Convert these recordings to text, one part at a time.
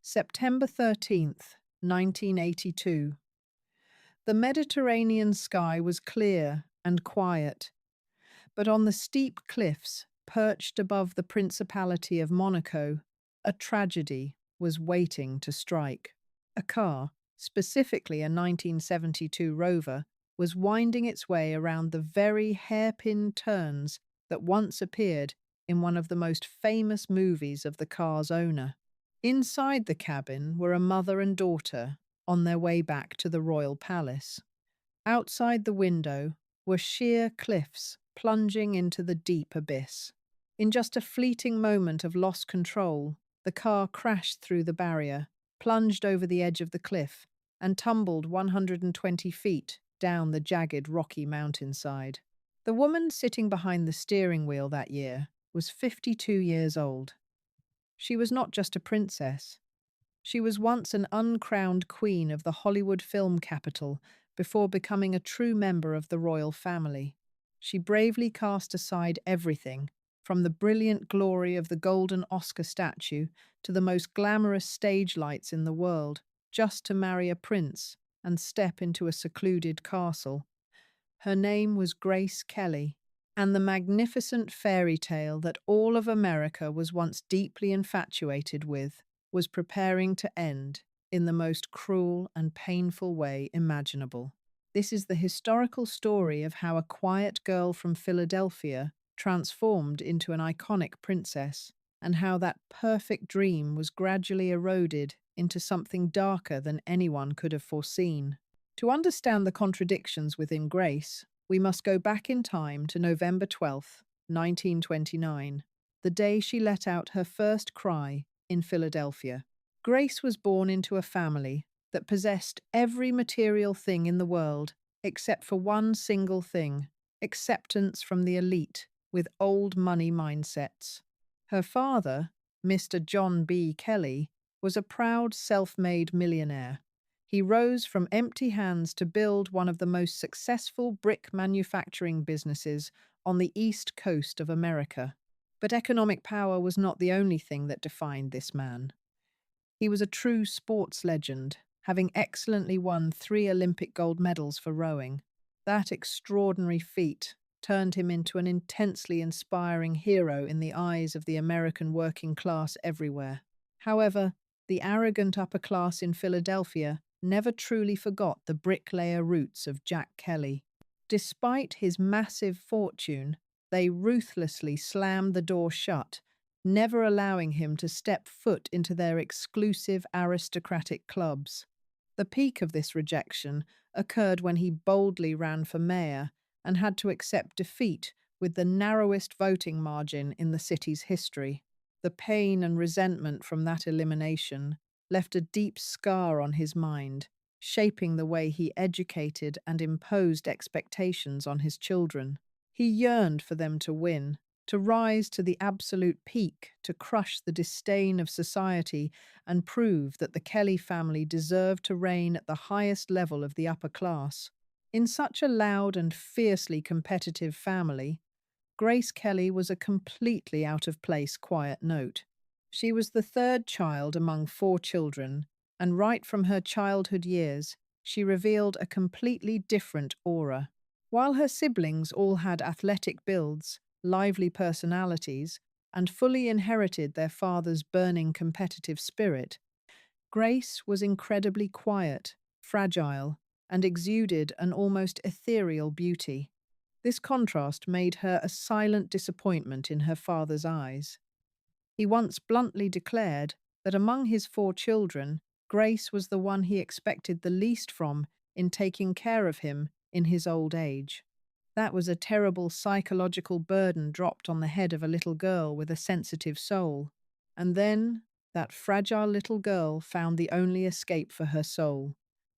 September 13th, 1982. The Mediterranean sky was clear and quiet, but on the steep cliffs perched above the Principality of Monaco, a tragedy was waiting to strike. A car, specifically a 1972 Rover, was winding its way around the very hairpin turns that once appeared in one of the most famous movies of the car's owner. Inside the cabin were a mother and daughter on their way back to the royal palace. Outside the window were sheer cliffs plunging into the deep abyss. In just a fleeting moment of lost control, the car crashed through the barrier, plunged over the edge of the cliff, and tumbled 120 feet down the jagged rocky mountainside. The woman sitting behind the steering wheel that year was 52 years old. She was not just a princess. She was once an uncrowned queen of the Hollywood film capital before becoming a true member of the royal family. She bravely cast aside everything, from the brilliant glory of the golden Oscar statue to the most glamorous stage lights in the world, just to marry a prince and step into a secluded castle. Her name was Grace Kelly, and the magnificent fairy tale that all of America was once deeply infatuated with was preparing to end in the most cruel and painful way imaginable. This is the historical story of how a quiet girl from Philadelphia transformed into an iconic princess, and how that perfect dream was gradually eroded into something darker than anyone could have foreseen. To understand the contradictions within Grace, we must go back in time to November 12th, 1929, the day she let out her first cry in Philadelphia. Grace was born into a family that possessed every material thing in the world except for one single thing: acceptance from the elite with old money mindsets. Her father, Mr. John B. Kelly, was a proud self-made millionaire. He rose from empty hands to build one of the most successful brick manufacturing businesses on the East Coast of America. But economic power was not the only thing that defined this man. He was a true sports legend, having excellently won 3 Olympic gold medals for rowing. That extraordinary feat turned him into an intensely inspiring hero in the eyes of the American working class everywhere. However, the arrogant upper class in Philadelphia never truly forgot the bricklayer roots of Jack Kelly. Despite his massive fortune, they ruthlessly slammed the door shut, never allowing him to step foot into their exclusive aristocratic clubs. The peak of this rejection occurred when he boldly ran for mayor and had to accept defeat with the narrowest voting margin in the city's history. The pain and resentment from that elimination left a deep scar on his mind, shaping the way he educated and imposed expectations on his children. He yearned for them to win, to rise to the absolute peak, to crush the disdain of society and prove that the Kelly family deserved to reign at the highest level of the upper class. In such a loud and fiercely competitive family, Grace Kelly was a completely out-of-place quiet note. She was the third child among 4 children, and right from her childhood years, she revealed a completely different aura. While her siblings all had athletic builds, lively personalities, and fully inherited their father's burning competitive spirit, Grace was incredibly quiet, fragile, and exuded an almost ethereal beauty. This contrast made her a silent disappointment in her father's eyes. He once bluntly declared that among his 4 children, Grace was the one he expected the least from in taking care of him in his old age. That was a terrible psychological burden dropped on the head of a little girl with a sensitive soul. And then that fragile little girl found the only escape for her soul: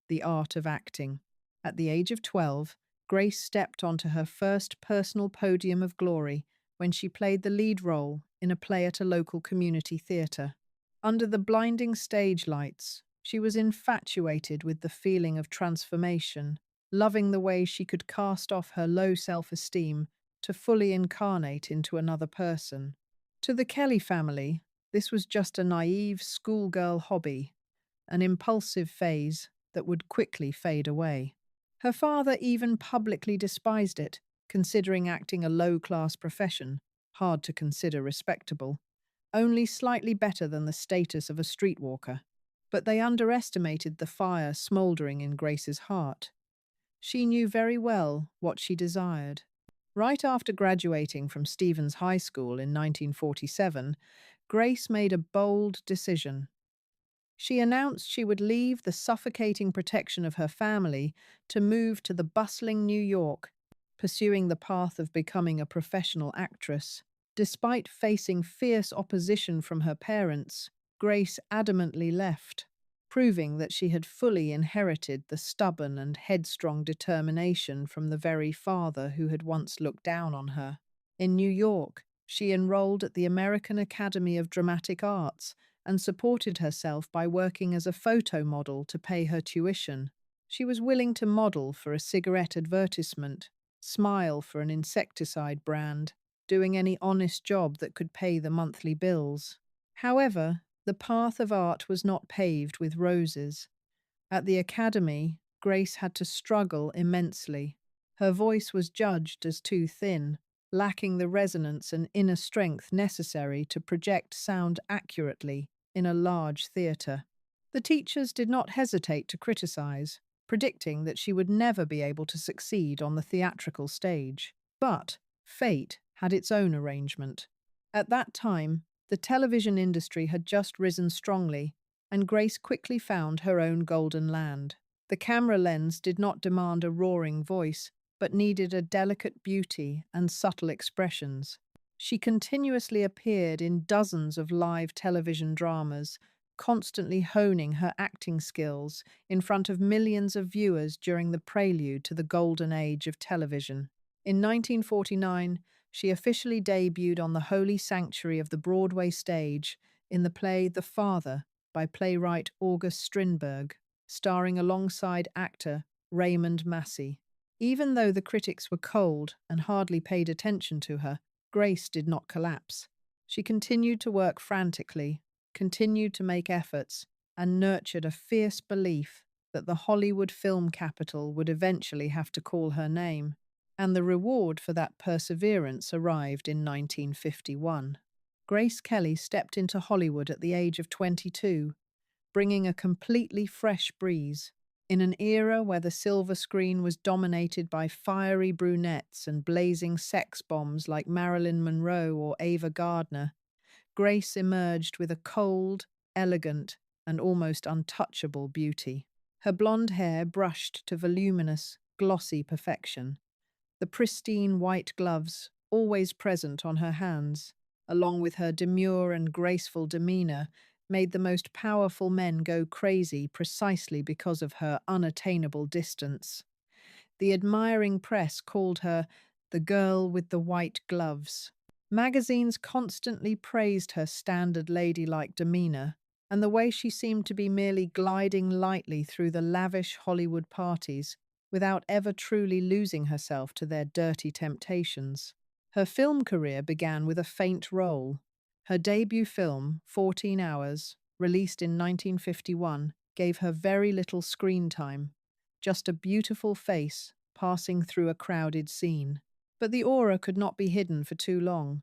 the art of acting. At the age of 12, Grace stepped onto her first personal podium of glory when she played the lead role in a play at a local community theatre. Under the blinding stage lights, she was infatuated with the feeling of transformation, loving the way she could cast off her low self-esteem to fully incarnate into another person. To the Kelly family, This was just a naive schoolgirl hobby, an impulsive phase that would quickly fade away. Her father even publicly despised it, considering acting a low-class profession, hard to consider respectable, only slightly better than the status of a streetwalker. But they underestimated the fire smouldering in Grace's heart. She knew very well what she desired. Right after graduating from Stevens High School in 1947, Grace made a bold decision. She announced she would leave the suffocating protection of her family to move to the bustling New York, pursuing the path of becoming a professional actress. Despite facing fierce opposition from her parents, Grace adamantly left, proving that she had fully inherited the stubborn and headstrong determination from the very father who had once looked down on her. In New York, she enrolled at the American Academy of Dramatic Arts and supported herself by working as a photo model to pay her tuition. She was willing to model for a cigarette advertisement, smile for an insecticide brand, doing any honest job that could pay the monthly bills. However, the path of art was not paved with roses. At the academy, Grace had to struggle immensely. Her voice was judged as too thin, lacking the resonance and inner strength necessary to project sound accurately in a large theatre. The teachers did not hesitate to criticize, predicting that she would never be able to succeed on the theatrical stage. But fate had its own arrangement. At that time, the television industry had just risen strongly, and Grace quickly found her own golden land. The camera lens did not demand a roaring voice, but needed a delicate beauty and subtle expressions. She continuously appeared in dozens of live television dramas, constantly honing her acting skills in front of millions of viewers during the prelude to the golden age of television. In 1949, she officially debuted on the holy sanctuary of the Broadway stage in the play The Father by playwright August Strindberg, starring alongside actor Raymond Massey. Even though the critics were cold and hardly paid attention to her, Grace did not collapse. She continued to work frantically, continued to make efforts, and nurtured a fierce belief that the Hollywood film capital would eventually have to call her name. And the reward for that perseverance arrived in 1951. Grace Kelly stepped into Hollywood at the age of 22, bringing a completely fresh breeze. In an era where the silver screen was dominated by fiery brunettes and blazing sex bombs like Marilyn Monroe or Ava Gardner, Grace emerged with a cold, elegant, and almost untouchable beauty. Her blonde hair brushed to voluminous, glossy perfection. The pristine white gloves, always present on her hands, along with her demure and graceful demeanor, made the most powerful men go crazy precisely because of her unattainable distance. The admiring press called her the girl with the white gloves. Magazines constantly praised her standard ladylike demeanor and the way she seemed to be merely gliding lightly through the lavish Hollywood parties without ever truly losing herself to their dirty temptations. Her film career began with a faint role. Her debut film, 14 Hours, released in 1951, gave her very little screen time, just a beautiful face passing through a crowded scene. But the aura could not be hidden for too long.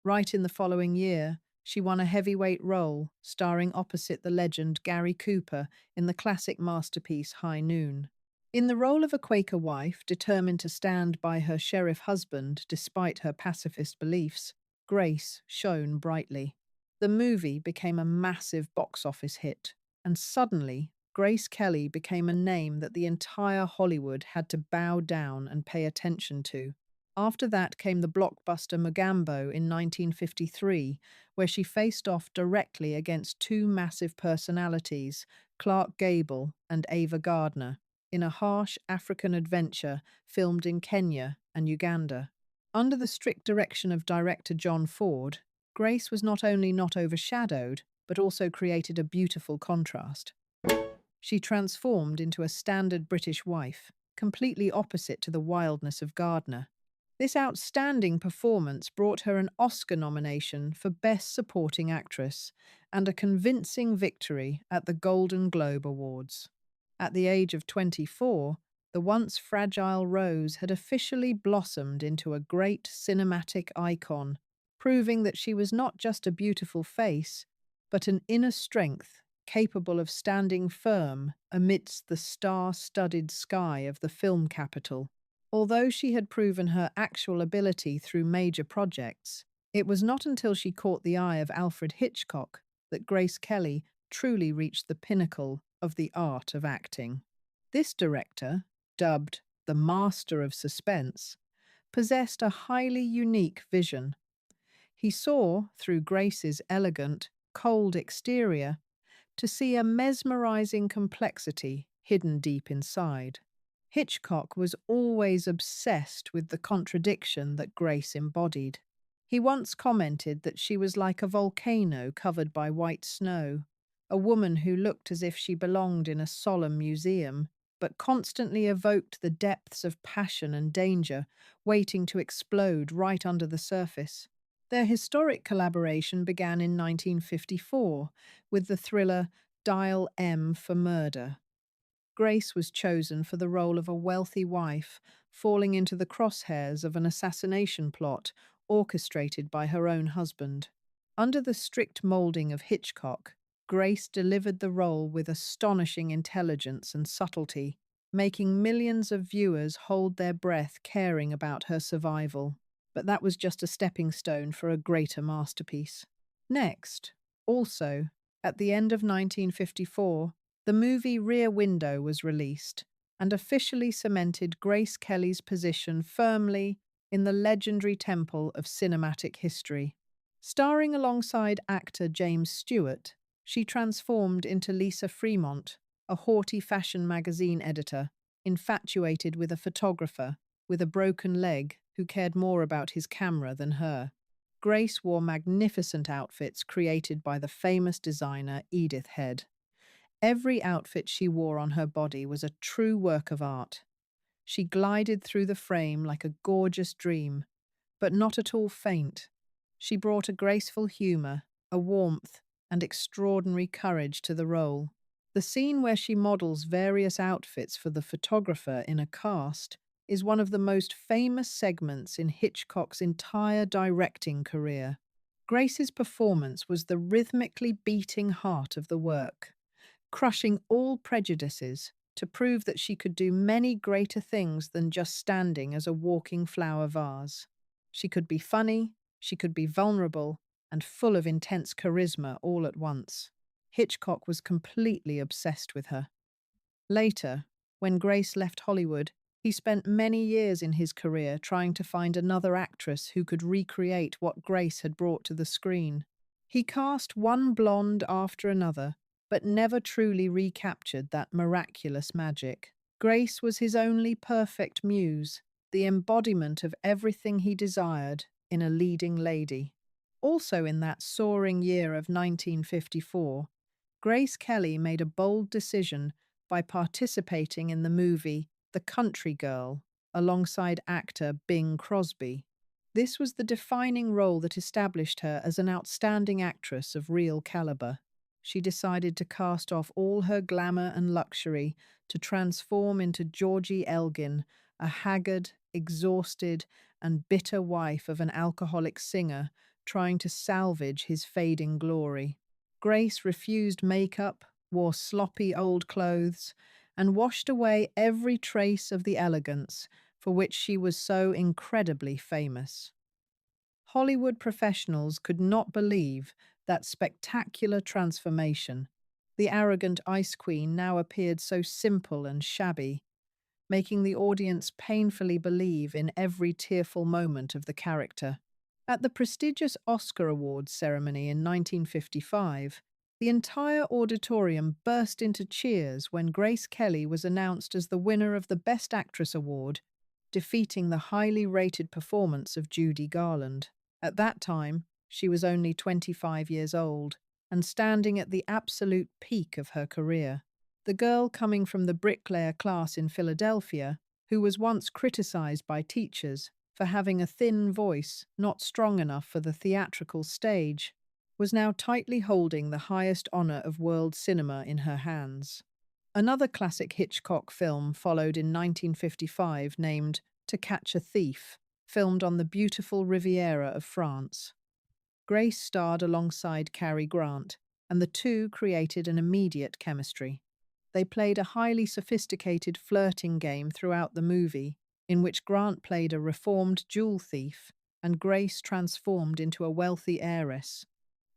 Right in the following year, she won a heavyweight role, starring opposite the legend Gary Cooper in the classic masterpiece High Noon. In the role of a Quaker wife determined to stand by her sheriff husband despite her pacifist beliefs, Grace shone brightly. The movie became a massive box office hit, and suddenly, Grace Kelly became a name that the entire Hollywood had to bow down and pay attention to. After that came the blockbuster Mogambo in 1953, where she faced off directly against two massive personalities, Clark Gable and Ava Gardner, in a harsh African adventure filmed in Kenya and Uganda. Under the strict direction of director John Ford, Grace was not only not overshadowed, but also created a beautiful contrast. She transformed into a standard British wife, completely opposite to the wildness of Gardner. This outstanding performance brought her an Oscar nomination for Best Supporting Actress and a convincing victory at the Golden Globe Awards. At the age of 24, the once fragile Rose had officially blossomed into a great cinematic icon, proving that she was not just a beautiful face, but an inner strength capable of standing firm amidst the star-studded sky of the film capital. Although she had proven her actual ability through major projects, it was not until she caught the eye of Alfred Hitchcock that Grace Kelly truly reached the pinnacle of the art of acting. This director, dubbed the Master of Suspense, possessed a highly unique vision. He saw, through Grace's elegant, cold exterior, to see a mesmerizing complexity hidden deep inside. Hitchcock was always obsessed with the contradiction that Grace embodied. He once commented that she was like a volcano covered by white snow, a woman who looked as if she belonged in a solemn museum, but constantly evoked the depths of passion and danger waiting to explode right under the surface. Their historic collaboration began in 1954 with the thriller Dial M for Murder. Grace was chosen for the role of a wealthy wife falling into the crosshairs of an assassination plot orchestrated by her own husband. Under the strict molding of Hitchcock, Grace delivered the role with astonishing intelligence and subtlety, making millions of viewers hold their breath caring about her survival. But that was just a stepping stone for a greater masterpiece. Next, also, at the end of 1954, the movie Rear Window was released and officially cemented Grace Kelly's position firmly in the legendary temple of cinematic history. Starring alongside actor James Stewart, she transformed into Lisa Fremont, a haughty fashion magazine editor, infatuated with a photographer with a broken leg who cared more about his camera than her. Grace wore magnificent outfits created by the famous designer Edith Head. Every outfit she wore on her body was a true work of art. She glided through the frame like a gorgeous dream, but not at all faint. She brought a graceful humor, a warmth, and extraordinary courage to the role. The scene where she models various outfits for the photographer in a cast is one of the most famous segments in Hitchcock's entire directing career. Grace's performance was the rhythmically beating heart of the work, crushing all prejudices to prove that she could do many greater things than just standing as a walking flower vase. She could be funny, she could be vulnerable, and full of intense charisma all at once. Hitchcock was completely obsessed with her. Later, when Grace left Hollywood, he spent many years in his career trying to find another actress who could recreate what Grace had brought to the screen. He cast one blonde after another, but never truly recaptured that miraculous magic. Grace was his only perfect muse, the embodiment of everything he desired in a leading lady. Also in that soaring year of 1954, Grace Kelly made a bold decision by participating in the movie The Country Girl alongside actor Bing Crosby. This was the defining role that established her as an outstanding actress of real caliber. She decided to cast off all her glamour and luxury to transform into Georgie Elgin, a haggard, exhausted, and bitter wife of an alcoholic singer trying to salvage his fading glory. Grace refused makeup, wore sloppy old clothes, and washed away every trace of the elegance for which she was so incredibly famous. Hollywood professionals could not believe that spectacular transformation. The arrogant ice queen now appeared so simple and shabby, making the audience painfully believe in every tearful moment of the character. At the prestigious Oscar Awards ceremony in 1955, the entire auditorium burst into cheers when Grace Kelly was announced as the winner of the Best Actress award, defeating the highly rated performance of Judy Garland. At that time, she was only 25 years old and standing at the absolute peak of her career. The girl coming from the bricklayer class in Philadelphia, who was once criticized by teachers, for having a thin voice not strong enough for the theatrical stage, was now tightly holding the highest honor of world cinema in her hands. Another classic Hitchcock film followed in 1955 named To Catch a Thief, filmed on the beautiful Riviera of France. Grace starred alongside Cary Grant, and the two created an immediate chemistry. They played a highly sophisticated flirting game throughout the movie, in which Grant played a reformed jewel thief and Grace transformed into a wealthy heiress.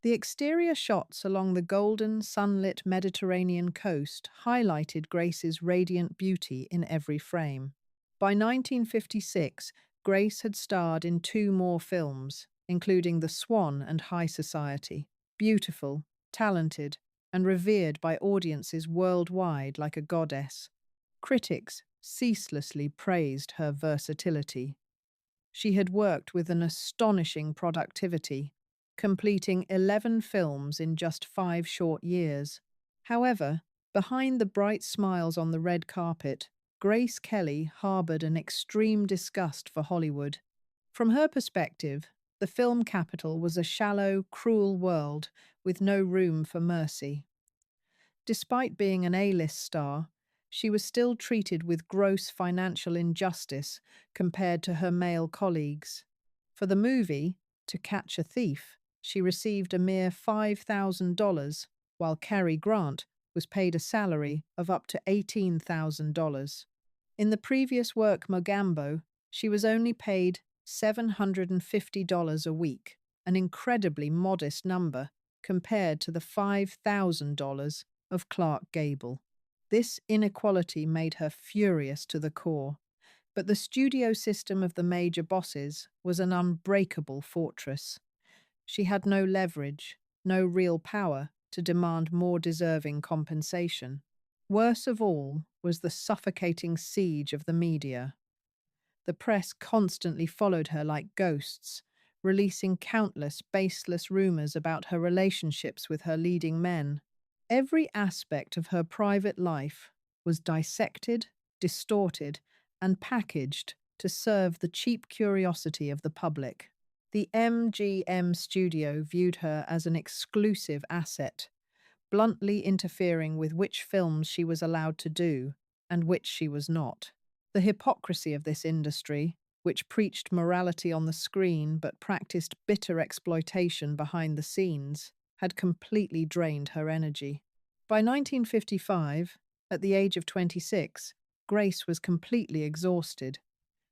The exterior shots along the golden, sunlit Mediterranean coast highlighted Grace's radiant beauty in every frame. By 1956, Grace had starred in two more films, including The Swan and High Society. Beautiful, talented, and revered by audiences worldwide like a goddess, critics ceaselessly praised her versatility. She had worked with an astonishing productivity, completing 11 films in just 5 short years. However, behind the bright smiles on the red carpet, Grace Kelly harbored an extreme disgust for Hollywood. From her perspective, the film capital was a shallow, cruel world with no room for mercy. Despite being an A-list star, she was still treated with gross financial injustice compared to her male colleagues. For the movie, To Catch a Thief, she received a mere $5,000, while Cary Grant was paid a salary of up to $18,000. In the previous work Mogambo, she was only paid $750 a week, an incredibly modest number compared to the $5,000 of Clark Gable. This inequality made her furious to the core, but the studio system of the major bosses was an unbreakable fortress. She had no leverage, no real power to demand more deserving compensation. Worse of all was the suffocating siege of the media. The press constantly followed her like ghosts, releasing countless baseless rumors about her relationships with her leading men. Every aspect of her private life was dissected, distorted, and packaged to serve the cheap curiosity of the public. The MGM studio viewed her as an exclusive asset, bluntly interfering with which films she was allowed to do and which she was not. The hypocrisy of this industry, which preached morality on the screen but practiced bitter exploitation behind the scenes, had completely drained her energy. By 1955, at the age of 26, Grace was completely exhausted.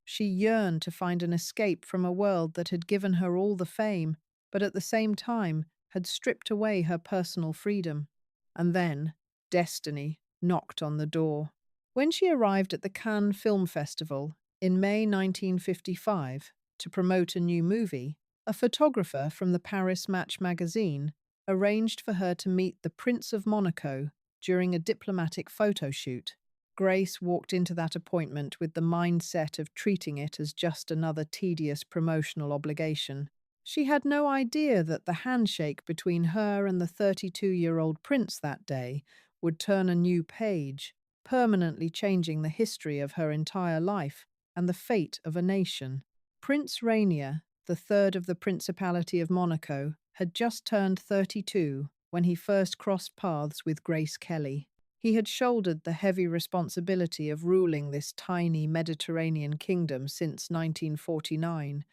She yearned to find an escape from a world that had given her all the fame, but at the same time had stripped away her personal freedom. And then, destiny knocked on the door. When she arrived at the Cannes Film Festival in May 1955 to promote a new movie, a photographer from the Paris Match magazine arranged for her to meet the Prince of Monaco during a diplomatic photo shoot. Grace walked into that appointment with the mindset of treating it as just another tedious promotional obligation. She had no idea that the handshake between her and the 32-year-old prince that day would turn a new page, permanently changing the history of her entire life and the fate of a nation. Prince Rainier, the third of the Principality of Monaco, had just turned 32 when he first crossed paths with Grace Kelly. He had shouldered the heavy responsibility of ruling this tiny Mediterranean kingdom since 1949,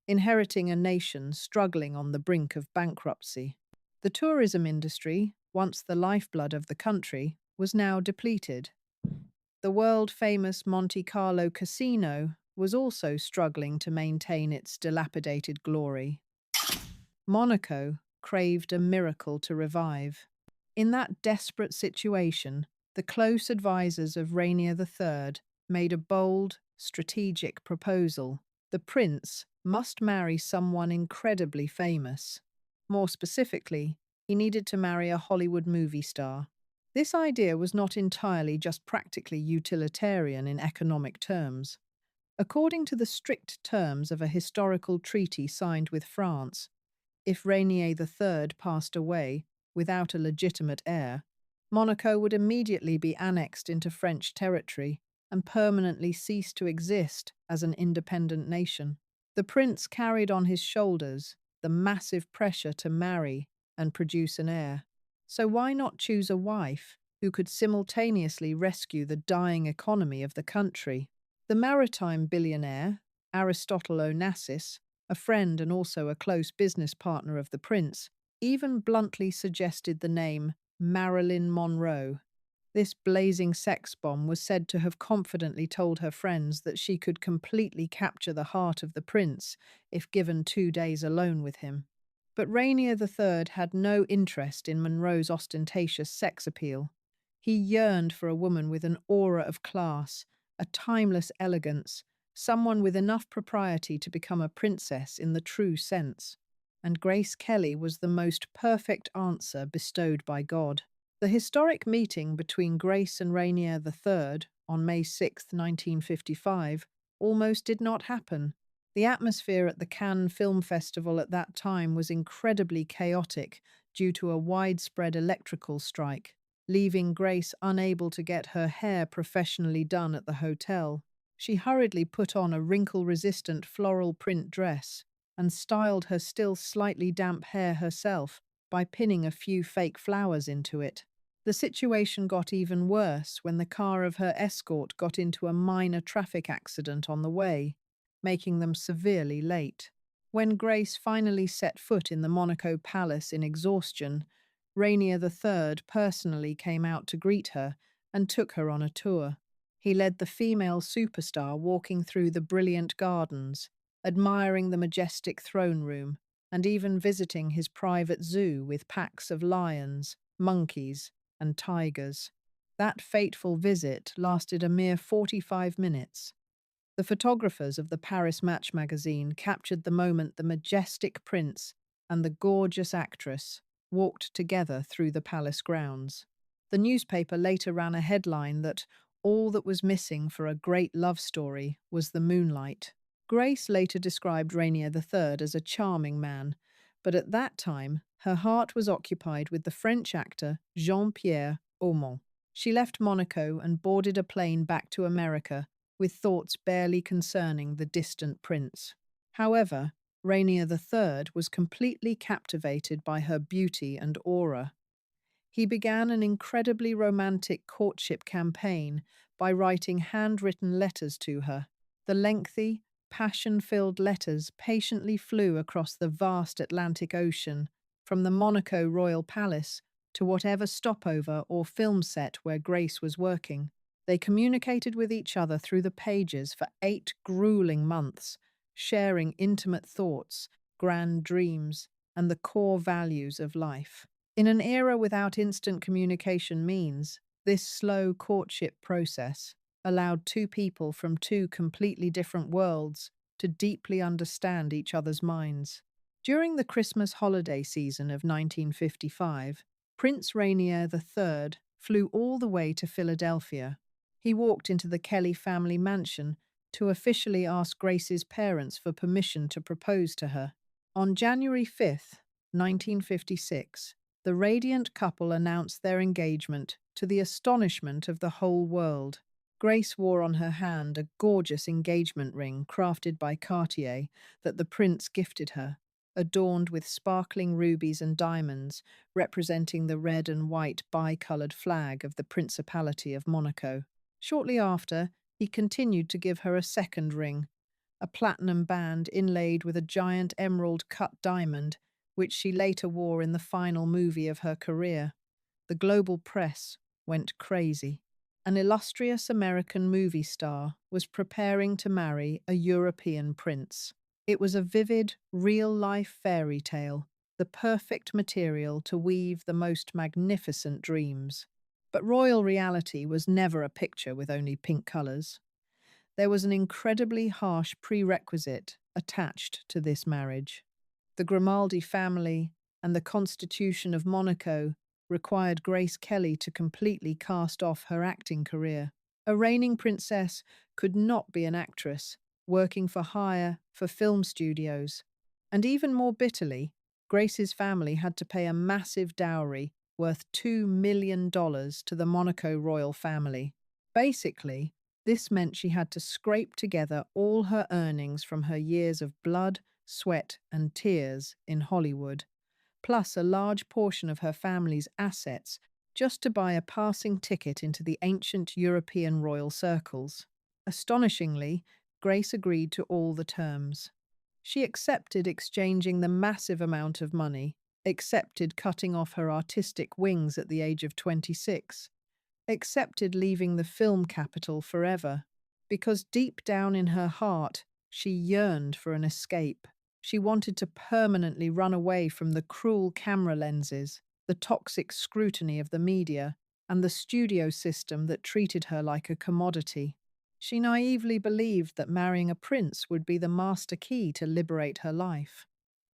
inheriting a nation struggling on the brink of bankruptcy. The tourism industry, once the lifeblood of the country, was now depleted. The world-famous Monte Carlo casino was also struggling to maintain its dilapidated glory. Monaco craved a miracle to revive. In that desperate situation, the close advisors of Rainier III made a bold, strategic proposal. The prince must marry someone incredibly famous. More specifically, he needed to marry a Hollywood movie star. This idea was not entirely just practically utilitarian in economic terms. According to the strict terms of a historical treaty signed with France, if Rainier III passed away without a legitimate heir, Monaco would immediately be annexed into French territory, and permanently cease to exist as an independent nation. The prince carried on his shoulders the massive pressure to marry and produce an heir. So why not choose a wife who could simultaneously rescue the dying economy of the country? The maritime billionaire, Aristotle Onassis, a friend and also a close business partner of the prince, even bluntly suggested the name Marilyn Monroe. This blazing sex bomb was said to have confidently told her friends that she could completely capture the heart of the prince if given 2 days alone with him. But Rainier III had no interest in Monroe's ostentatious sex appeal. He yearned for a woman with an aura of class, a timeless elegance, someone with enough propriety to become a princess in the true sense. And Grace Kelly was the most perfect answer bestowed by God. The historic meeting between Grace and Rainier III on May 6, 1955, almost did not happen. The atmosphere at the Cannes Film Festival at that time was incredibly chaotic due to a widespread electrical strike, leaving Grace unable to get her hair professionally done at the hotel. She hurriedly put on a wrinkle-resistant floral print dress and styled her still slightly damp hair herself by pinning a few fake flowers into it. The situation got even worse when the car of her escort got into a minor traffic accident on the way, making them severely late. When Grace finally set foot in the Monaco palace in exhaustion, Rainier III personally came out to greet her and took her on a tour. He led the female superstar walking through the brilliant gardens, admiring the majestic throne room, and even visiting his private zoo with packs of lions, monkeys, and tigers. That fateful visit lasted a mere 45 minutes. The photographers of the Paris Match magazine captured the moment the majestic prince and the gorgeous actress walked together through the palace grounds. The newspaper later ran a headline that all that was missing for a great love story was the moonlight. Grace later described Rainier III as a charming man, but at that time, her heart was occupied with the French actor Jean-Pierre Aumont. She left Monaco and boarded a plane back to America with thoughts barely concerning the distant prince. However, Rainier III was completely captivated by her beauty and aura. He began an incredibly romantic courtship campaign by writing handwritten letters to her. The lengthy, passion-filled letters patiently flew across the vast Atlantic Ocean, from the Monaco Royal Palace to whatever stopover or film set where Grace was working. They communicated with each other through the pages for 8 grueling months, sharing intimate thoughts, grand dreams, and the core values of life. In an era without instant communication means, this slow courtship process allowed two people from two completely different worlds to deeply understand each other's minds. During the Christmas holiday season of 1955, Prince Rainier III flew all the way to Philadelphia. He walked into the Kelly family mansion to officially ask Grace's parents for permission to propose to her. On January 5, 1956, the radiant couple announced their engagement to the astonishment of the whole world. Grace wore on her hand a gorgeous engagement ring crafted by Cartier that the prince gifted her, adorned with sparkling rubies and diamonds representing the red and white bi-colored flag of the Principality of Monaco. Shortly after, he continued to give her a second ring, a platinum band inlaid with a giant emerald-cut diamond, which she later wore in the final movie of her career. The global press went crazy. An illustrious American movie star was preparing to marry a European prince. It was a vivid, real-life fairy tale, the perfect material to weave the most magnificent dreams. But royal reality was never a picture with only pink colours. There was an incredibly harsh prerequisite attached to this marriage. The Grimaldi family and the Constitution of Monaco required Grace Kelly to completely cast off her acting career. A reigning princess could not be an actress, working for hire for film studios. And even more bitterly, Grace's family had to pay a massive dowry worth $2 million to the Monaco royal family. Basically, This meant she had to scrape together all her earnings from her years of blood, sweat, and tears in Hollywood, plus a large portion of her family's assets, just to buy a passing ticket into the ancient European royal circles. Astonishingly, Grace agreed to all the terms. She accepted exchanging the massive amount of money, accepted cutting off her artistic wings at the age of 26, accepted leaving the film capital forever, because deep down in her heart, she yearned for an escape. She wanted to permanently run away from the cruel camera lenses, the toxic scrutiny of the media, and the studio system that treated her like a commodity. She naively believed that marrying a prince would be the master key to liberate her life.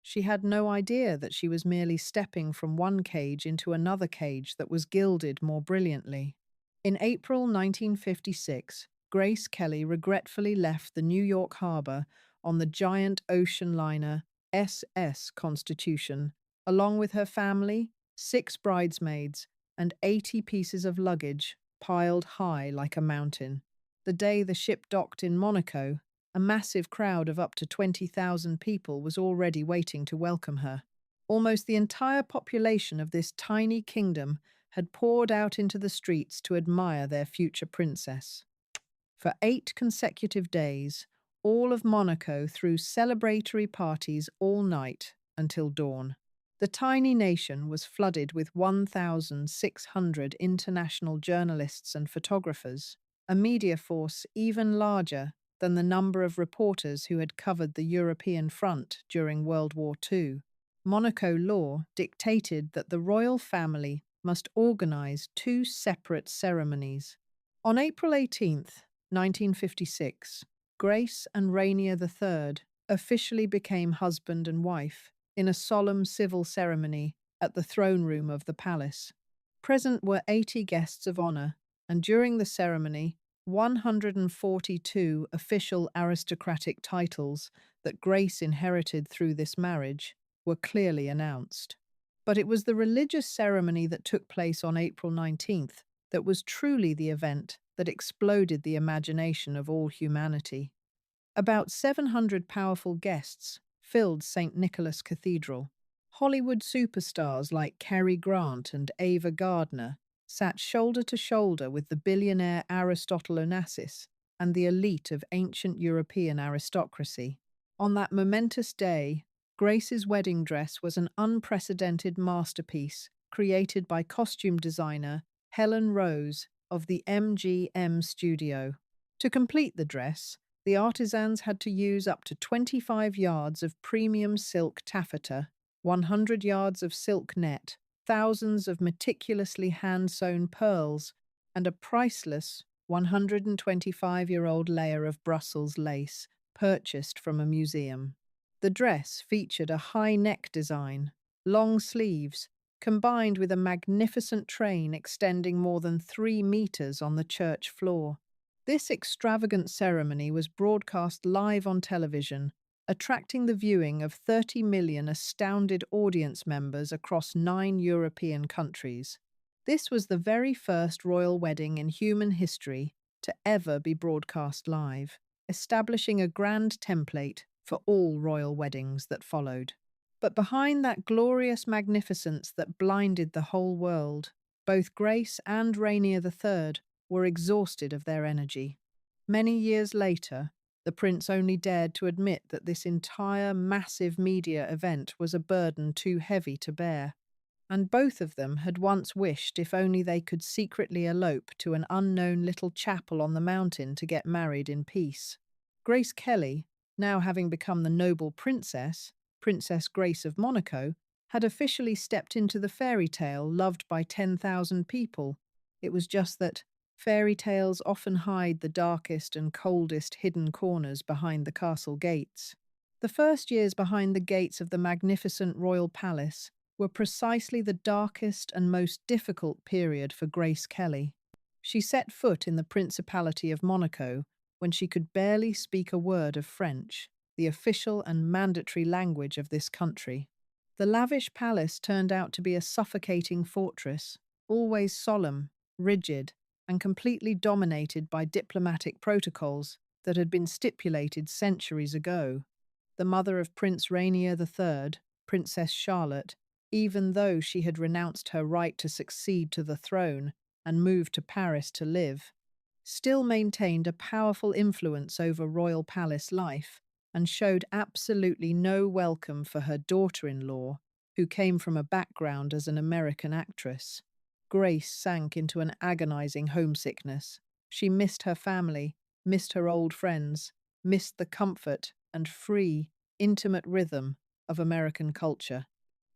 She had no idea that she was merely stepping from one cage into another cage that was gilded more brilliantly. In April 1956, Grace Kelly regretfully left the New York harbor on the giant ocean liner SS Constitution, along with her family, 6 bridesmaids, and 80 pieces of luggage piled high like a mountain. The day the ship docked in Monaco, a massive crowd of up to 20,000 people was already waiting to welcome her. Almost the entire population of this tiny kingdom had poured out into the streets to admire their future princess. For 8 consecutive days, all of Monaco threw celebratory parties all night until dawn. The tiny nation was flooded with 1,600 international journalists and photographers, a media force even larger than the number of reporters who had covered the European front during World War II. Monaco law dictated that the royal family must organize 2 separate ceremonies. On April 18th, 1956, Grace and Rainier III officially became husband and wife in a solemn civil ceremony at the throne room of the palace. Present were 80 guests of honor, and during the ceremony, 142 official aristocratic titles that Grace inherited through this marriage were clearly announced. But it was the religious ceremony that took place on April 19th that was truly the event that exploded the imagination of all humanity. About 700 powerful guests filled St. Nicholas Cathedral. Hollywood superstars like Cary Grant and Ava Gardner sat shoulder to shoulder with the billionaire Aristotle Onassis and the elite of ancient European aristocracy. On that momentous day, Grace's wedding dress was an unprecedented masterpiece created by costume designer Helen Rose of the MGM studio. To complete the dress, the artisans had to use up to 25 yards of premium silk taffeta, 100 yards of silk net, thousands of meticulously hand-sewn pearls, and a priceless 125-year-old layer of Brussels lace purchased from a museum. The dress featured a high neck design, long sleeves, combined with a magnificent train extending more than 3 meters on the church floor. This extravagant ceremony was broadcast live on television, attracting the viewing of 30 million astounded audience members across 9 European countries. This was the very first royal wedding in human history to ever be broadcast live, establishing a grand template for all royal weddings that followed. But behind that glorious magnificence that blinded the whole world, both Grace and Rainier III were exhausted of their energy. Many years later, the prince only dared to admit that this entire massive media event was a burden too heavy to bear. And both of them had once wished if only they could secretly elope to an unknown little chapel on the mountain to get married in peace. Grace Kelly, now having become the noble princess, Princess Grace of Monaco, had officially stepped into the fairy tale loved by 10,000 people. It was just that fairy tales often hide the darkest and coldest hidden corners behind the castle gates. The first years behind the gates of the magnificent royal palace were precisely the darkest and most difficult period for Grace Kelly. She set foot in the Principality of Monaco when she could barely speak a word of French, the official and mandatory language of this country. The lavish palace turned out to be a suffocating fortress, always solemn, rigid, and completely dominated by diplomatic protocols that had been stipulated centuries ago. The mother of Prince Rainier III, Princess Charlotte, even though she had renounced her right to succeed to the throne and moved to Paris to live, still maintained a powerful influence over royal palace life and showed absolutely no welcome for her daughter-in-law, who came from a background as an American actress. Grace sank into an agonizing homesickness. She missed her family, missed her old friends, missed the comfort and free, intimate rhythm of American culture.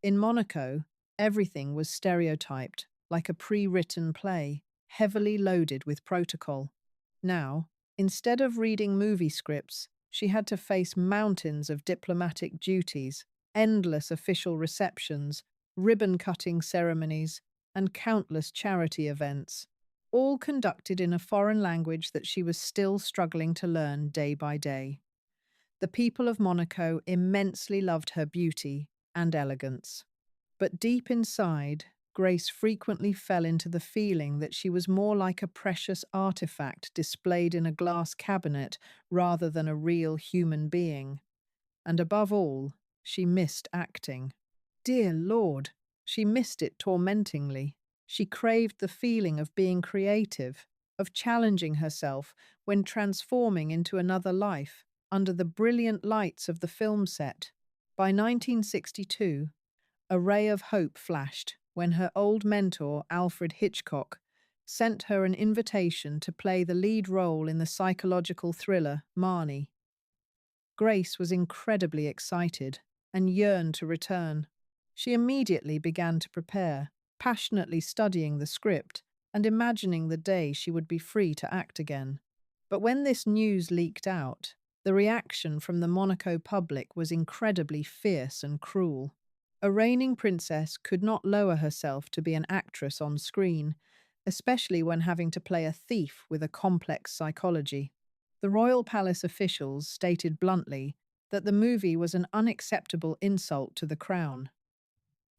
In Monaco, everything was stereotyped, like a pre-written play, heavily loaded with protocol. Now, instead of reading movie scripts, she had to face mountains of diplomatic duties, endless official receptions, ribbon-cutting ceremonies, and countless charity events, all conducted in a foreign language that she was still struggling to learn day by day. The people of Monaco immensely loved her beauty and elegance. But deep inside, Grace frequently fell into the feeling that she was more like a precious artifact displayed in a glass cabinet rather than a real human being. And above all, she missed acting. Dear Lord, she missed it tormentingly. She craved the feeling of being creative, of challenging herself when transforming into another life under the brilliant lights of the film set. By 1962, a ray of hope flashed when her old mentor, Alfred Hitchcock, sent her an invitation to play the lead role in the psychological thriller Mourning. Grace was incredibly excited and yearned to return. She immediately began to prepare, passionately studying the script and imagining the day she would be free to act again. But when this news leaked out, the reaction from the Monaco public was incredibly fierce and cruel. A reigning princess could not lower herself to be an actress on screen, especially when having to play a thief with a complex psychology. The royal palace officials stated bluntly that the movie was an unacceptable insult to the crown.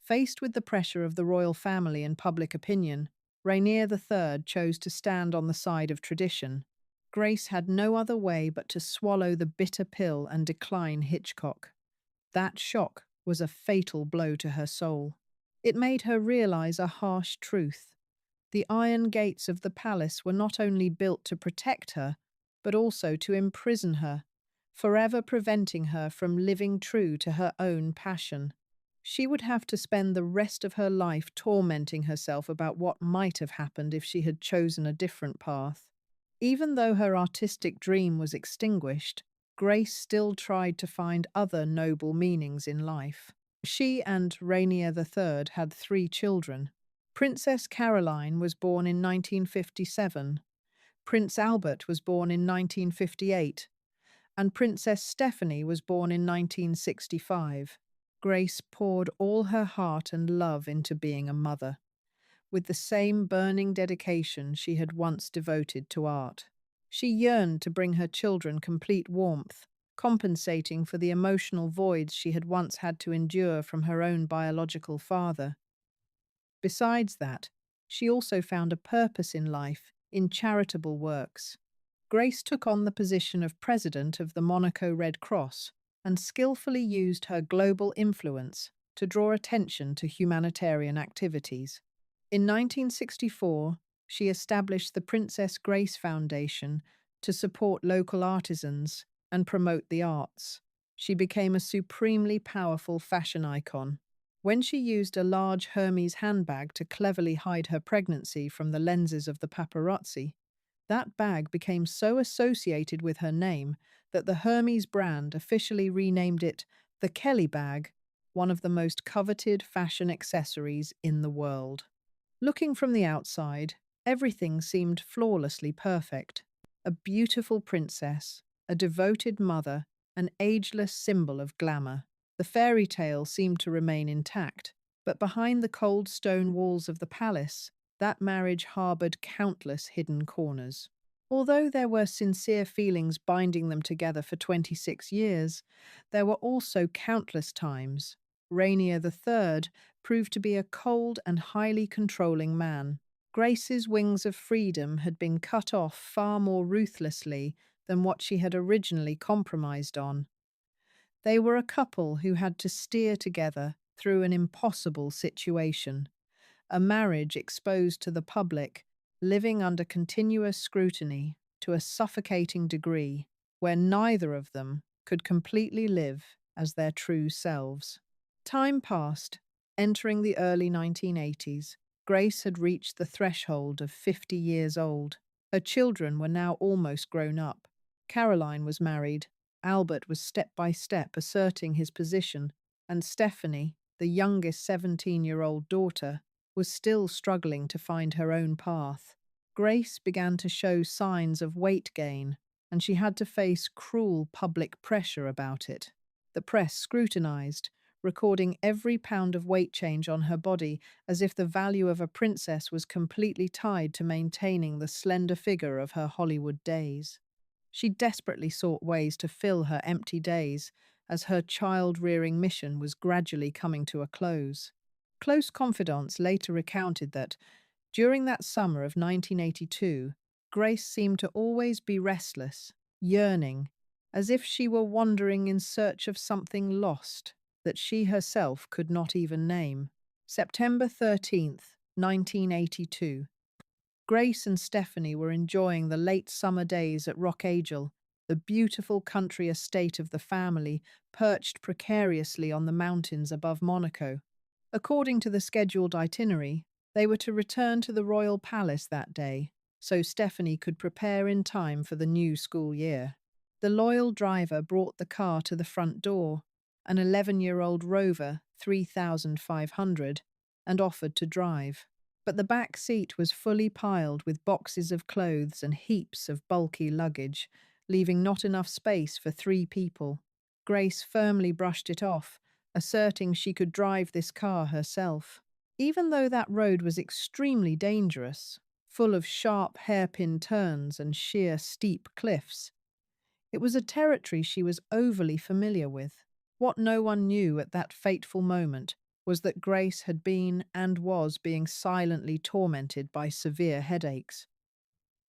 Faced with the pressure of the royal family and public opinion, Rainier III chose to stand on the side of tradition. Grace had no other way but to swallow the bitter pill and decline Hitchcock. That shock was a fatal blow to her soul. It made her realize a harsh truth. The iron gates of the palace were not only built to protect her, but also to imprison her, forever preventing her from living true to her own passion. She would have to spend the rest of her life tormenting herself about what might have happened if she had chosen a different path. Even though her artistic dream was extinguished, Grace still tried to find other noble meanings in life. She and Rainier III had 3 children. Princess Caroline was born in 1957, Prince Albert was born in 1958, and Princess Stephanie was born in 1965. Grace poured all her heart and love into being a mother, with the same burning dedication she had once devoted to art. She yearned to bring her children complete warmth, compensating for the emotional voids she had once had to endure from her own biological father. Besides that, she also found a purpose in life in charitable works. Grace took on the position of president of the Monaco Red Cross and skillfully used her global influence to draw attention to humanitarian activities. In 1964, she established the Princess Grace Foundation to support local artisans and promote the arts. She became a supremely powerful fashion icon. When she used a large Hermes handbag to cleverly hide her pregnancy from the lenses of the paparazzi, that bag became so associated with her name that the Hermes brand officially renamed it the Kelly bag, one of the most coveted fashion accessories in the world. Looking from the outside, everything seemed flawlessly perfect. A beautiful princess, a devoted mother, an ageless symbol of glamour. The fairy tale seemed to remain intact, but behind the cold stone walls of the palace, that marriage harbored countless hidden corners. Although there were sincere feelings binding them together for 26 years, there were also countless times. Rainier III proved to be a cold and highly controlling man. Grace's wings of freedom had been cut off far more ruthlessly than what she had originally compromised on. They were a couple who had to steer together through an impossible situation, a marriage exposed to the public, living under continuous scrutiny to a suffocating degree, where neither of them could completely live as their true selves. Time passed. Entering the early 1980s, Grace had reached the threshold of 50 years old. Her children were now almost grown up. Caroline was married, Albert was step by step asserting his position, and Stephanie, the youngest 17-year-old daughter, was still struggling to find her own path. Grace began to show signs of weight gain, and she had to face cruel public pressure about it. The press scrutinized, recording every pound of weight change on her body as if the value of a princess was completely tied to maintaining the slender figure of her Hollywood days. She desperately sought ways to fill her empty days as her child-rearing mission was gradually coming to a close. Close confidants later recounted that, during that summer of 1982, Grace seemed to always be restless, yearning, as if she were wandering in search of something lost that she herself could not even name. September 13th, 1982. Grace and Stephanie were enjoying the late summer days at Rock Agel, the beautiful country estate of the family perched precariously on the mountains above Monaco. According to the scheduled itinerary, they were to return to the royal palace that day, so Stephanie could prepare in time for the new school year. The loyal driver brought the car to the front door, an 11-year-old Rover 3500, and offered to drive. But the back seat was fully piled with boxes of clothes and heaps of bulky luggage, leaving not enough space for 3 people. Grace firmly brushed it off, asserting she could drive this car herself. Even though that road was extremely dangerous, full of sharp hairpin turns and sheer steep cliffs, it was a territory she was overly familiar with. What no one knew at that fateful moment was that Grace had been and was being silently tormented by severe headaches.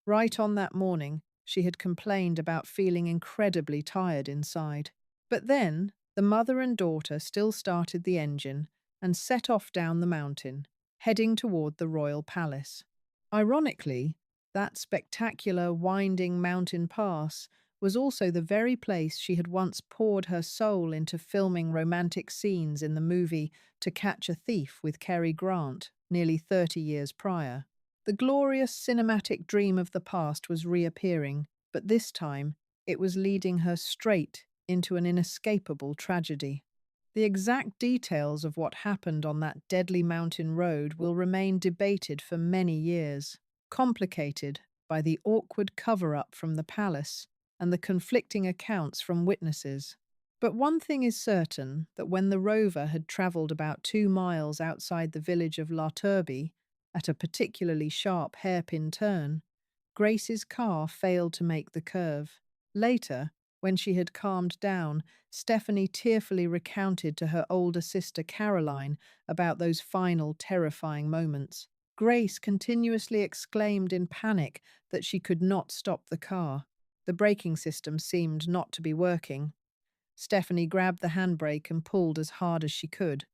Right on that morning, she had complained about feeling incredibly tired inside. But then, the mother and daughter still started the engine and set off down the mountain, heading toward the royal palace. Ironically, that spectacular winding mountain pass was also the very place she had once poured her soul into filming romantic scenes in the movie To Catch a Thief with Cary Grant, nearly 30 years prior. The glorious cinematic dream of the past was reappearing, but this time it was leading her straight into an inescapable tragedy. The exact details of what happened on that deadly mountain road will remain debated for many years, complicated by the awkward cover-up from the palace and the conflicting accounts from witnesses. But one thing is certain, that when the rover had travelled about 2 miles outside the village of La Turbie, at a particularly sharp hairpin turn, Grace's car failed to make the curve. Later, when she had calmed down, Stephanie tearfully recounted to her older sister Caroline about those final terrifying moments. Grace continuously exclaimed in panic that she could not stop the car. The braking system seemed not to be working. Stephanie grabbed the handbrake and pulled as hard as she could,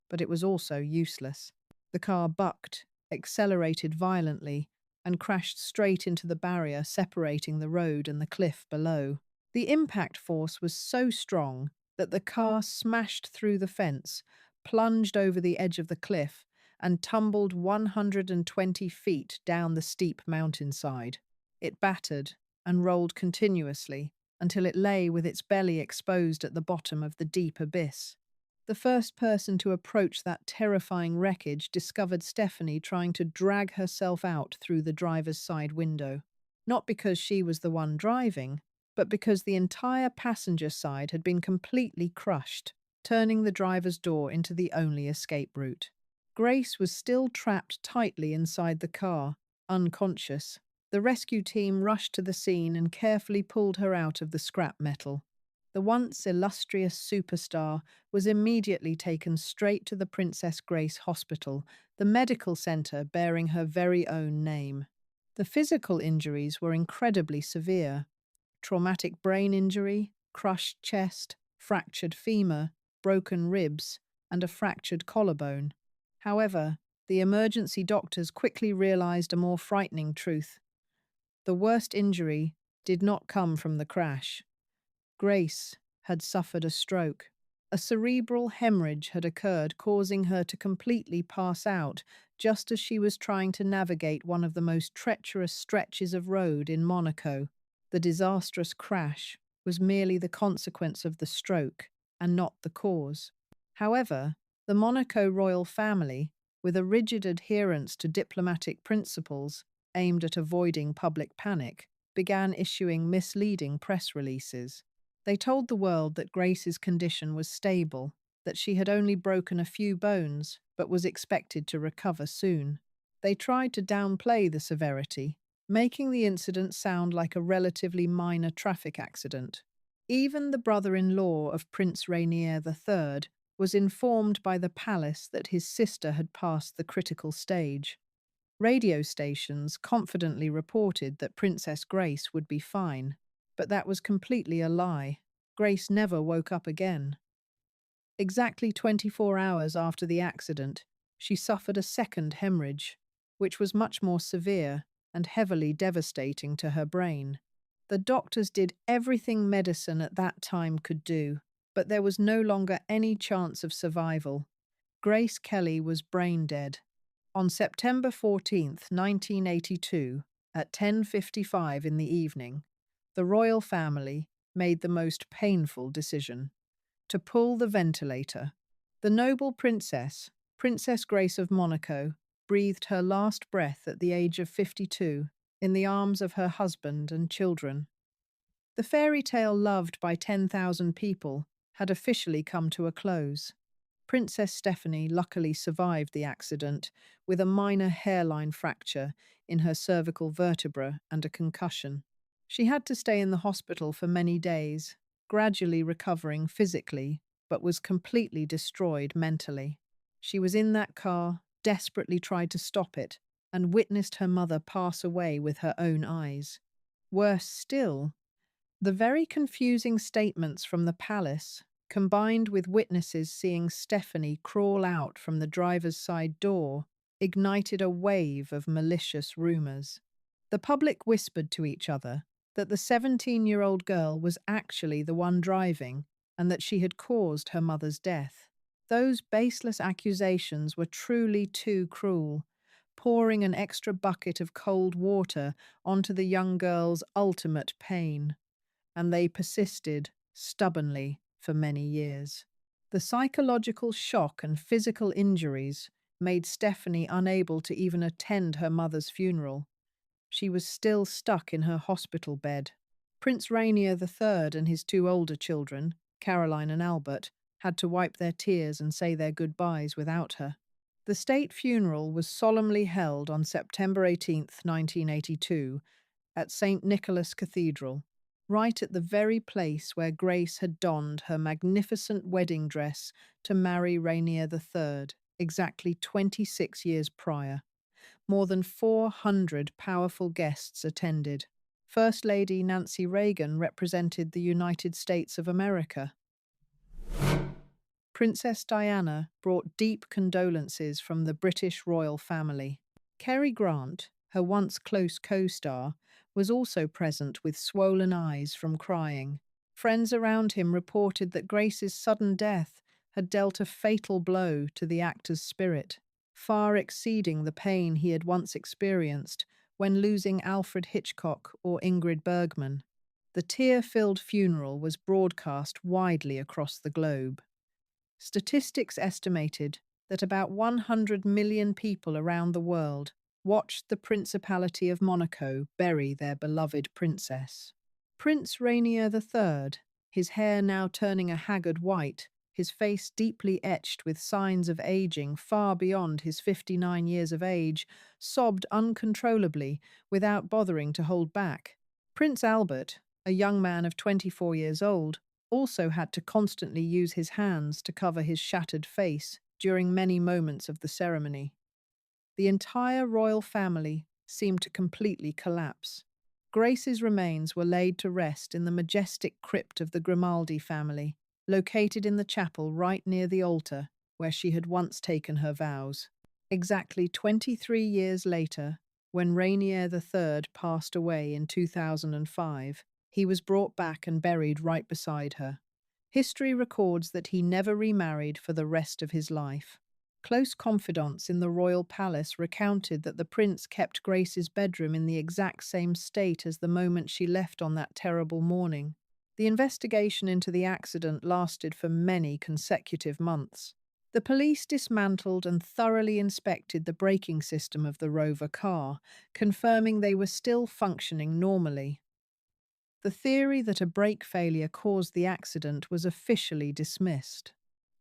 but it was also useless. The car bucked, accelerated violently, and crashed straight into the barrier separating the road and the cliff below. The impact force was so strong that the car smashed through the fence, plunged over the edge of the cliff, and tumbled 120 feet down the steep mountainside. It battered and rolled continuously until it lay with its belly exposed at the bottom of the deep abyss. The first person to approach that terrifying wreckage discovered Stephanie trying to drag herself out through the driver's side window. Not because she was the one driving, but because the entire passenger side had been completely crushed, turning the driver's door into the only escape route. Grace was still trapped tightly inside the car, unconscious. The rescue team rushed to the scene and carefully pulled her out of the scrap metal. The once illustrious superstar was immediately taken straight to the Princess Grace Hospital, the medical center bearing her very own name. The physical injuries were incredibly severe: traumatic brain injury, crushed chest, fractured femur, broken ribs, and a fractured collarbone. However, the emergency doctors quickly realized a more frightening truth. The worst injury did not come from the crash. Grace had suffered a stroke. A cerebral hemorrhage had occurred, causing her to completely pass out just as she was trying to navigate one of the most treacherous stretches of road in Monaco. The disastrous crash was merely the consequence of the stroke and not the cause. However, the Monaco royal family, with a rigid adherence to diplomatic principles aimed at avoiding public panic, began issuing misleading press releases. They told the world that Grace's condition was stable, that she had only broken a few bones but was expected to recover soon. They tried to downplay the severity, making the incident sound like a relatively minor traffic accident. Even the brother-in-law of Prince Rainier III was informed by the palace that his sister had passed the critical stage. Radio stations confidently reported that Princess Grace would be fine, but that was completely a lie. Grace never woke up again. Exactly 24 hours after the accident, she suffered a second hemorrhage, which was much more severe and heavily devastating to her brain. The doctors did everything medicine at that time could do, but there was no longer any chance of survival. Grace Kelly was brain dead. On September 14th, 1982, at 10:55 in the evening, the royal family made the most painful decision: to pull the ventilator. The noble princess, Princess Grace of Monaco, breathed her last breath at the age of 52 in the arms of her husband and children. The fairy tale loved by 10,000 people had officially come to a close. Princess Stephanie luckily survived the accident with a minor hairline fracture in her cervical vertebra and a concussion. She had to stay in the hospital for many days, gradually recovering physically, but was completely destroyed mentally. She was in that car, desperately tried to stop it, and witnessed her mother pass away with her own eyes. Worse still, the very confusing statements from the palace, combined with witnesses seeing Stephanie crawl out from the driver's side door, ignited a wave of malicious rumors. The public whispered to each other that the 17-year-old girl was actually the one driving and that she had caused her mother's death. Those baseless accusations were truly too cruel, pouring an extra bucket of cold water onto the young girl's ultimate pain. And they persisted stubbornly for many years. The psychological shock and physical injuries made Stephanie unable to even attend her mother's funeral. She was still stuck in her hospital bed. Prince Rainier III and his two older children, Caroline and Albert, had to wipe their tears and say their goodbyes without her. The state funeral was solemnly held on September 18th, 1982, at St. Nicholas Cathedral, right at the very place where Grace had donned her magnificent wedding dress to marry Rainier III, exactly 26 years prior. More than 400 powerful guests attended. First Lady Nancy Reagan represented the United States of America. Princess Diana brought deep condolences from the British royal family. Cary Grant, her once close co-star, was also present with swollen eyes from crying. Friends around him reported that Grace's sudden death had dealt a fatal blow to the actor's spirit, far exceeding the pain he had once experienced when losing Alfred Hitchcock or Ingrid Bergman. The tear-filled funeral was broadcast widely across the globe. Statistics estimated that about 100 million people around the world watched the Principality of Monaco bury their beloved princess. Prince Rainier III, his hair now turning a haggard white, his face deeply etched with signs of aging far beyond his 59 years of age, sobbed uncontrollably without bothering to hold back. Prince Albert, a young man of 24 years old, also had to constantly use his hands to cover his shattered face during many moments of the ceremony. The entire royal family seemed to completely collapse. Grace's remains were laid to rest in the majestic crypt of the Grimaldi family, located in the chapel right near the altar where she had once taken her vows. Exactly 23 years later, when Rainier III passed away in 2005, he was brought back and buried right beside her. History records that he never remarried for the rest of his life. Close confidants in the royal palace recounted that the prince kept Grace's bedroom in the exact same state as the moment she left on that terrible morning. The investigation into the accident lasted for many consecutive months. The police dismantled and thoroughly inspected the braking system of the Rover car, confirming they were still functioning normally. The theory that a brake failure caused the accident was officially dismissed.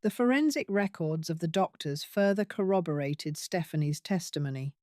The forensic records of the doctors further corroborated Stephanie's testimony.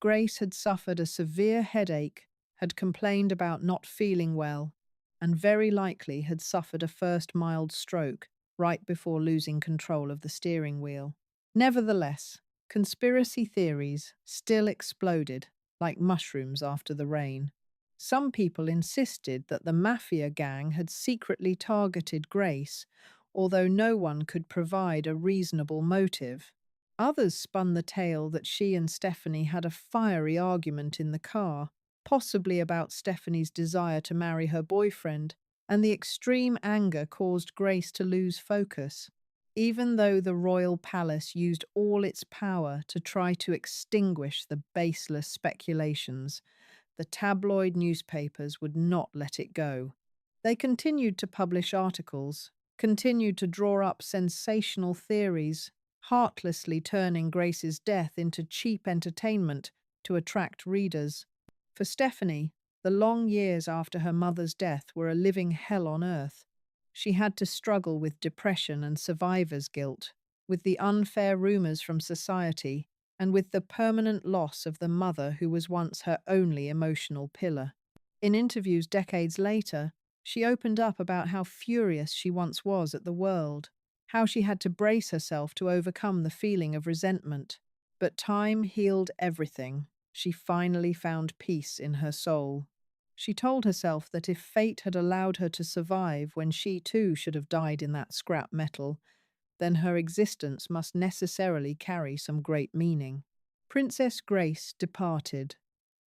Grace had suffered a severe headache, had complained about not feeling well, and very likely had suffered a first mild stroke right before losing control of the steering wheel. Nevertheless, conspiracy theories still exploded like mushrooms after the rain. Some people insisted that the mafia gang had secretly targeted Grace, although no one could provide a reasonable motive. Others spun the tale that she and Stephanie had a fiery argument in the car, possibly about Stephanie's desire to marry her boyfriend, and the extreme anger caused Grace to lose focus. Even though the royal palace used all its power to try to extinguish the baseless speculations, the tabloid newspapers would not let it go. They continued to publish articles, continued to draw up sensational theories, heartlessly turning Grace's death into cheap entertainment to attract readers. For Stephanie, the long years after her mother's death were a living hell on earth. She had to struggle with depression and survivor's guilt, with the unfair rumors from society, and with the permanent loss of the mother who was once her only emotional pillar. In interviews decades later, she opened up about how furious she once was at the world, how she had to brace herself to overcome the feeling of resentment. But time healed everything. She finally found peace in her soul. She told herself that if fate had allowed her to survive when she too should have died in that scrap metal, then her existence must necessarily carry some great meaning. Princess Grace departed,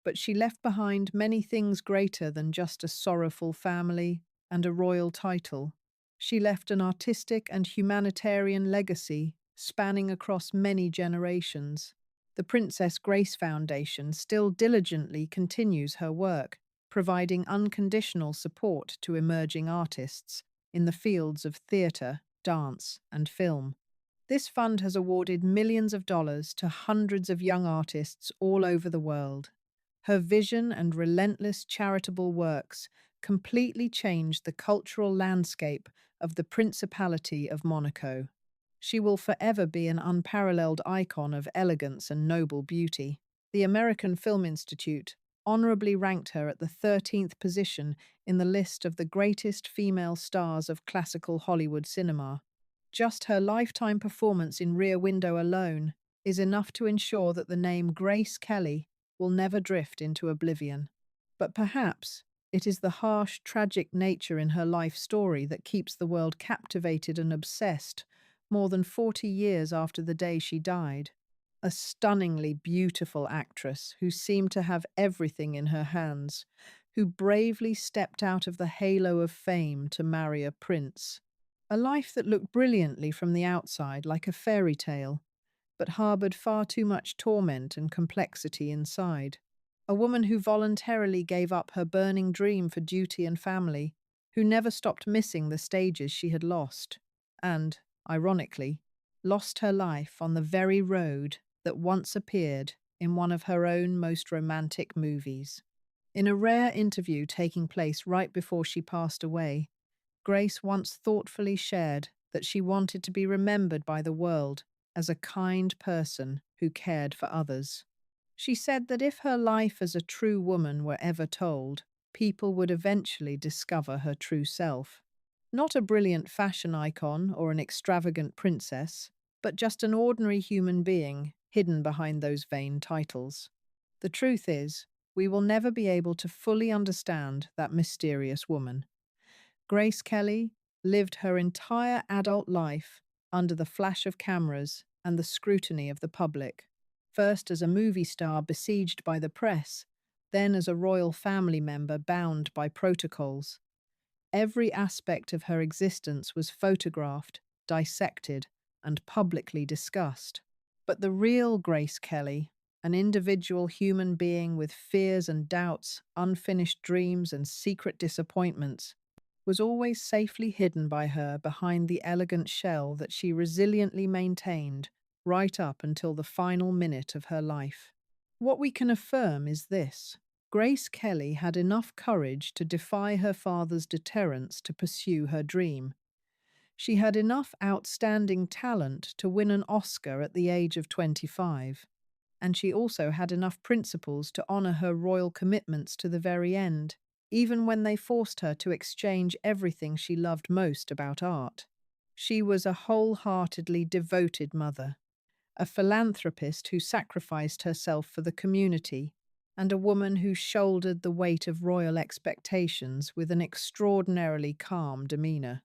but she left behind many things greater than just a sorrowful family and a royal title. She left an artistic and humanitarian legacy spanning across many generations. The Princess Grace Foundation still diligently continues her work, providing unconditional support to emerging artists in the fields of theatre, dance, and film. This fund has awarded millions of dollars to hundreds of young artists all over the world. Her vision and relentless charitable works completely changed the cultural landscape of the Principality of Monaco. She will forever be an unparalleled icon of elegance and noble beauty. The American Film Institute honorably ranked her at the 13th position in the list of the greatest female stars of classical Hollywood cinema. Just her lifetime performance in Rear Window alone is enough to ensure that the name Grace Kelly will never drift into oblivion. But perhaps it is the harsh, tragic nature in her life story that keeps the world captivated and obsessed more than 40 years after the day she died. A stunningly beautiful actress who seemed to have everything in her hands, who bravely stepped out of the halo of fame to marry a prince. A life that looked brilliantly from the outside like a fairy tale, but harbored far too much torment and complexity inside. A woman who voluntarily gave up her burning dream for duty and family, who never stopped missing the stages she had lost, and, ironically, lost her life on the very road that once appeared in one of her own most romantic movies. In a rare interview taking place right before she passed away, Grace once thoughtfully shared that she wanted to be remembered by the world as a kind person who cared for others. She said that if her life as a true woman were ever told, people would eventually discover her true self. Not a brilliant fashion icon or an extravagant princess, but just an ordinary human being hidden behind those vain titles. The truth is, we will never be able to fully understand that mysterious woman. Grace Kelly lived her entire adult life under the flash of cameras and the scrutiny of the public, first as a movie star besieged by the press, then as a royal family member bound by protocols. Every aspect of her existence was photographed, dissected, and publicly discussed. But the real Grace Kelly, an individual human being with fears and doubts, unfinished dreams, and secret disappointments, was always safely hidden by her behind the elegant shell that she resiliently maintained right up until the final minute of her life. What we can affirm is this: Grace Kelly had enough courage to defy her father's deterrence to pursue her dream. She had enough outstanding talent to win an Oscar at the age of 25, and she also had enough principles to honor her royal commitments to the very end, even when they forced her to exchange everything she loved most about art. She was a wholeheartedly devoted mother, a philanthropist who sacrificed herself for the community, and a woman who shouldered the weight of royal expectations with an extraordinarily calm demeanor.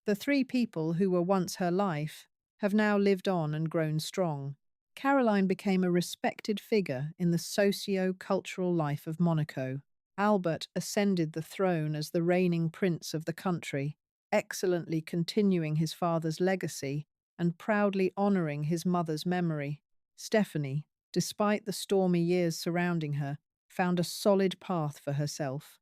The three people who were once her life have now lived on and grown strong. Caroline became a respected figure in the socio-cultural life of Monaco. Albert ascended the throne as the reigning prince of the country, excellently continuing his father's legacy and proudly honoring his mother's memory. Stephanie, despite the stormy years surrounding her, found a solid path for herself.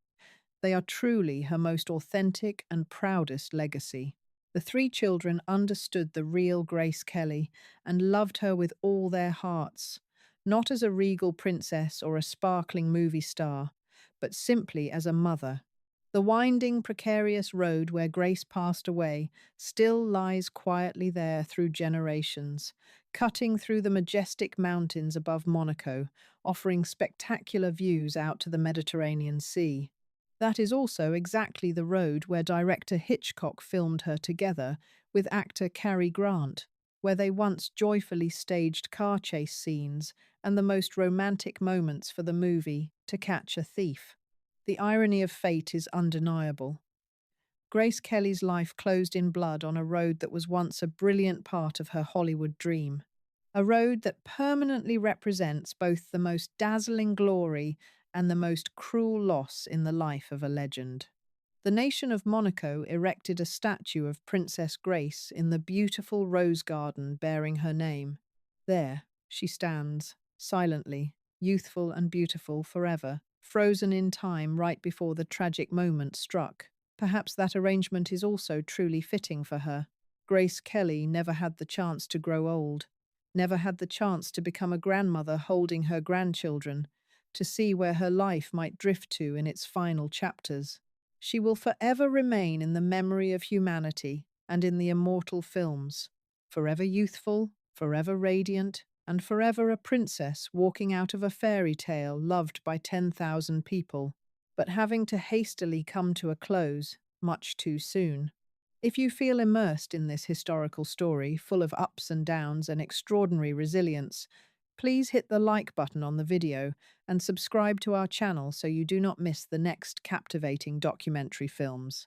They are truly her most authentic and proudest legacy. The three children understood the real Grace Kelly and loved her with all their hearts, not as a regal princess or a sparkling movie star, but simply as a mother. The winding, precarious road where Grace passed away still lies quietly there through generations, cutting through the majestic mountains above Monaco, offering spectacular views out to the Mediterranean Sea. That is also exactly the road where director Hitchcock filmed her together with actor Cary Grant, where they once joyfully staged car chase scenes and the most romantic moments for the movie To Catch a Thief. The irony of fate is undeniable. Grace Kelly's life closed in blood on a road that was once a brilliant part of her Hollywood dream. A road that permanently represents both the most dazzling glory and the most cruel loss in the life of a legend. The nation of Monaco erected a statue of Princess Grace in the beautiful rose garden bearing her name. There she stands, silently, youthful and beautiful forever, frozen in time right before the tragic moment struck. Perhaps that arrangement is also truly fitting for her. Grace Kelly never had the chance to grow old, never had the chance to become a grandmother holding her grandchildren, to see where her life might drift to in its final chapters. She will forever remain in the memory of humanity and in the immortal films, forever youthful, forever radiant, and forever a princess walking out of a fairy tale loved by 10,000 people, but having to hastily come to a close much too soon. If you feel immersed in this historical story, full of ups and downs and extraordinary resilience, please hit the like button on the video and subscribe to our channel so you do not miss the next captivating documentary films.